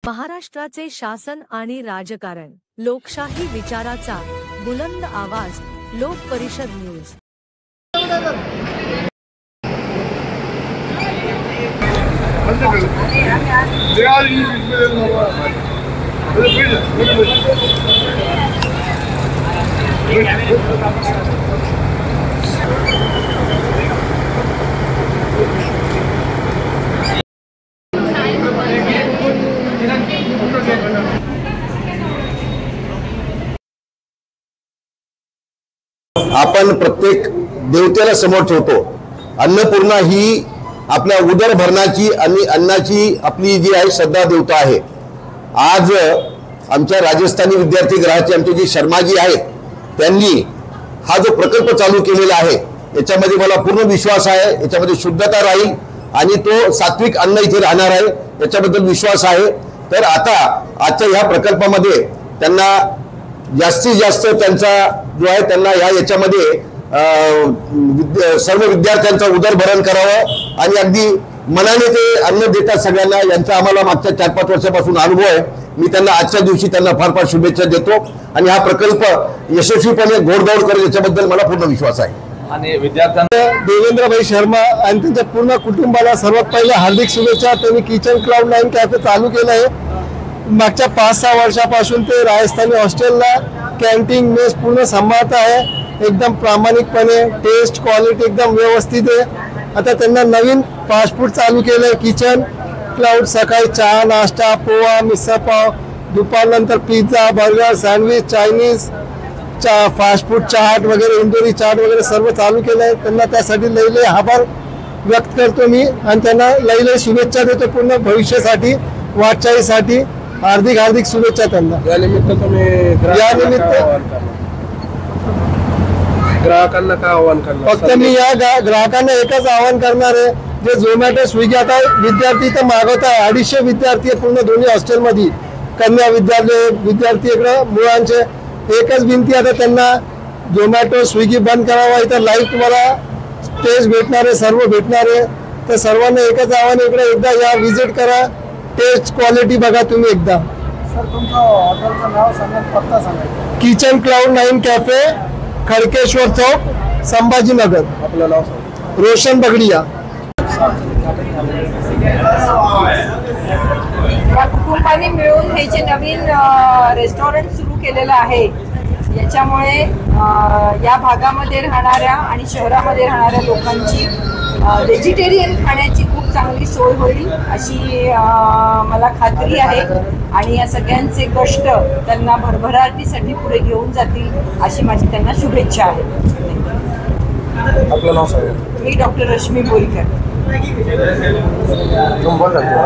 महाराष्ट्राचे शासन आणि राजकारण, लोकशाही विचाराचा बुलंद आवाज, लोक परिषद न्यूज। आपण प्रत्येक देवतेला समोर ठेवतो। अन्नपूर्णा ही आपल्या उदरभरणाची आणि अन्नाची आपली जी आहे श्रद्धा देवता आहे। आज आमच्या राजस्थानी विद्यार्थी गृहाचे आमचे जे शर्माजी आहेत त्यांनी हा जो प्रकल्प चालू केलेला आहे याच्यामध्ये मला पूर्ण विश्वास आहे, याच्यामध्ये शुद्धता राहील आणि तो सात्विक अन्न इथे राहणार आहे याच्याबद्दल विश्वास आहे। तर आता आजच्या ह्या प्रकल्पामध्ये त्यांना जास्तीत जास्त त्यांचा जो आहे त्यांना याच्यामध्ये सर्व विद्यार्थ्यांचा उदरभरण करावं आणि अगदी मनाने ते अन्न देतात सगळ्यांना। यांचा आम्हाला मागच्या 4-5 वर्षापासून अनुभव आहे। मी त्यांना आजच्या दिवशी त्यांना फार फार शुभेच्छा देतो आणि हा प्रकल्प यशस्वीपणे घोडदौड करेल याच्याबद्दल मला पूर्ण विश्वास आहे। आणि विद्यार्थ्यांना देवेंद्रभाई शर्मा आणि त्यांच्या पूर्ण कुटुंबाला सर्वात पहिले हार्दिक शुभेच्छा। त्यांनी किचन क्लाउड 9 कॅफे चालू केलं आहे। मागच्या 5-6 वर्षापासून ते राजस्थानी हॉस्टेलला कॅन्टीन मेस पूर्ण सांभाळत आहे। एकदम प्रामाणिकपणे टेस्ट क्वालिटी एकदम व्यवस्थित आहे। आता त्यांना नवीन फास्ट फूड चालू केलं आहे किचन क्लाउड। सकाळी चहा नाश्ता पोहा मिसळ पाव, दुपारनंतर pizza burger sandwich Chinese fast food chaat वगैरे इंदोरी चाट वगैरे सर्व चालू केलं आहे। त्यांना त्यासाठी लई आभार व्यक्त करतो मी आणि त्यांना लई शुभेच्छा देतो पूर्ण भविष्यासाठी वाटचालीसाठी। हार्दिक शुभेच्छा त्यांना। या निमित्त ग्राहकांना काय आवाहन करणार? फक्त मी या ग्राहकांना एकच आवाहन करणार आहे, जे झोमॅटो स्विगी आता विद्यार्थी तर मागवत आहे। 250 विद्यार्थी पूर्ण दोन्ही हॉस्टेलमध्ये कन्या विद्यार्थी इकडे मुलांचे। एकच विनंती आता त्यांना झोमॅटो स्विगी बंद करावा। इथं लाईव्ह तुम्हाला टेस्ट भेटणार आहे, सर्व भेटणार आहे। तर सर्वांना एकच आवाहन, इकडे एकदा या विजिट करा, टेस्ट क्वालिटी बघा तुम्ही एकदा। सर तुमचं हॉटेलचं नाव सांगा, पत्ता सांगा। किचन क्लाउड 9 कॅफे, खडकेश्वर चौक, संभाजीनगर। आपलं नाव सांगा। रोशन बगडिया। या कुटुंबाने मिळून हे जे नवीन रेस्टॉरंट सुरू केलेलं आहे याच्यामुळे या भागामध्ये राहणाऱ्या आणि शहरामध्ये राहणाऱ्या लोकांची व्हेजिटेरियन खाण्याची खूप चांगली सोय होईल अशी मला खात्री आहे आणि या सगळ्यांचे कष्ट त्यांना भरभराटीसाठी पुढे घेऊन जातील अशी माझी त्यांना शुभेच्छा आहे। आपलं नाव सांगा। मी डॉक्टर रश्मी बोईकर। तुम बोल रहे हो।